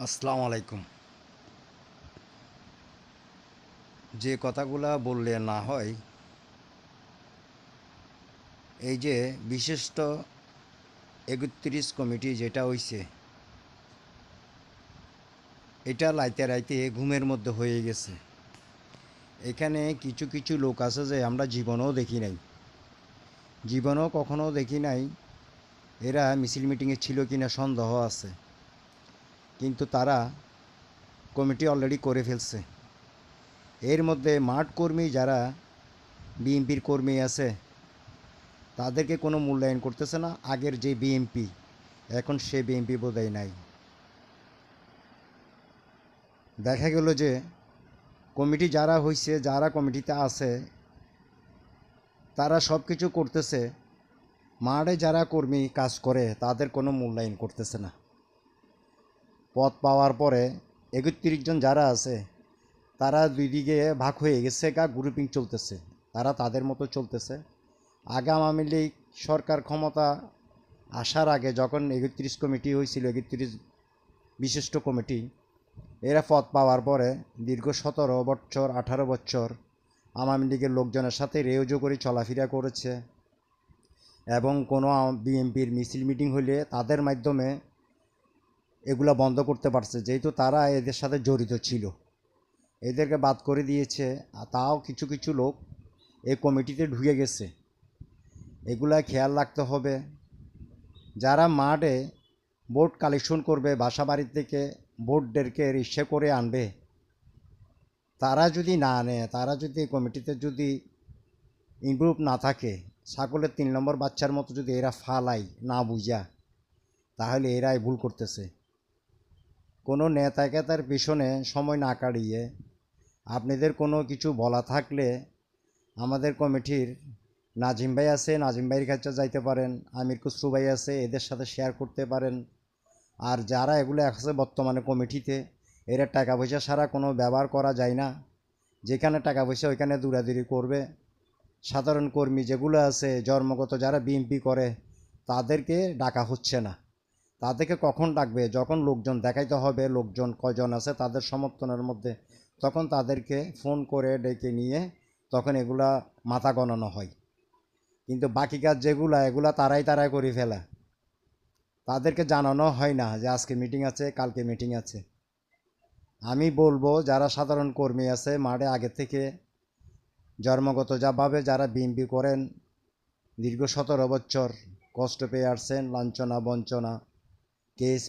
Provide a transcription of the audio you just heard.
আসসালামু আলাইকুম। যে কথাগুলা বললে না হয়, এই যে বিশিষ্ট ৩১ কমিটি যেটা হইছে, এটা লাইতে রাইতে ঘুমের মধ্যে হয়ে গেছে। এখানে কিছু কিছু লোক আছে যে আমরা জীবনেও দেখি নাই, জীবনেও কখনো দেখি নাই। এরা মিছিল মিটিংয়ে ছিল কিনা সন্দেহ আছে, কিন্তু তারা কমিটি অলরেডি করে ফেলছে। এর মধ্যে মাঠ কর্মী যারা বিএনপির কর্মী আছে, তাদেরকে কোনো মূল্যায়ন করতেছে না। আগের যে বিএনপি, এখন সে বিএনপি বোধহয় নাই। দেখা গেল যে কমিটি যারা হইছে, যারা কমিটিতে আছে, তারা সব কিছু করতেছে, মাঠে যারা কর্মী কাজ করে তাদের কোনো মূল্যায়ন করতেছে না। পদ পাওয়ার পরে ৩১ জন যারা আছে, তারা দুই দিকে ভাগ হয়ে গেছে, গ্রুপিং চলতেছে, তারা তাদের মতো চলতেছে। আগে আওয়ামী লীগ সরকার ক্ষমতা আসার আগে যখন ৩১ কমিটি হয়েছিল, ৩১ বিশিষ্ট কমিটি, এরা পদ পাওয়ার পরে দীর্ঘ ১৭ বছর ১৮ বছর আওয়ামী লীগের লোকজনের সাথে রেওজো করে চলাফেরা করেছে, এবং কোনো বিএনপির মিছিল মিটিং হলে তাদের মাধ্যমে এগুলো বন্ধ করতে পারছে, যেহেতু তারা এদের সাথে জড়িত ছিল। এদেরকে বাদ করে দিয়েছে। তাও কিছু কিছু লোক এই কমিটিতে ঢুকে গেছে। এগুলা খেয়াল রাখতে হবে। যারা মাঠে ভোট কালেকশন করবে, বাসা বাড়ি থেকে ভোটদেরকে রিক্সা করে আনবে, তারা যদি না আনে, তারা যদি কমিটিতে যদি ইমপ্রুভ না থাকে, ছাগলের ৩ নম্বর বাচ্চার মতো যদি এরা ফালাই না বুঝা, তাহলে এরাই ভুল করতেছে। কোনো নেতাকে তার পিছনে সময় না কাটিয়ে আপনাদের কোনো কিছু বলা থাকলে আমাদের কমিটির নাজিম ভাই আছে, নাজিম ভাইয়ের কাছে যাইতে পারেন। আমির খুসরু ভাই আছে, এদের সাথে শেয়ার করতে পারেন। আর যারা এগুলো আছে বর্তমানে কমিটিতে, এরা টাকা পয়সা ছাড়া কোনো ব্যবহার করা যায় না। যেখানে টাকা পয়সা ওইখানে দৌড়াদৌড়ি করবে। সাধারণ কর্মী যেগুলো আছে জন্মগত, যারা বিএনপি করে, তাদেরকে ডাকা হচ্ছে না। তাদেরকে কখন ডাকবে? যখন লোকজন দেখাইতে হবে লোকজন কয়জন আছে তাদের সমর্থনের মধ্যে, তখন তাদেরকে ফোন করে ডেকে নিয়ে তখন এগুলা মাথা গণানো হয়। কিন্তু বাকি কাজ যেগুলা, এগুলা তারাই করে ফেলা। তাদেরকে জানানো হয় না যে আজকে মিটিং আছে, কালকে মিটিং আছে। আমি বলবো, যারা সাধারণ কর্মী আছে মাঠে আগে থেকে জন্মগত যাভাবে যারা বিএনপি করেন, দীর্ঘ ১৭ বছর কষ্ট পেয়ে আসছেন, লাঞ্ছনা বঞ্চনা, কেস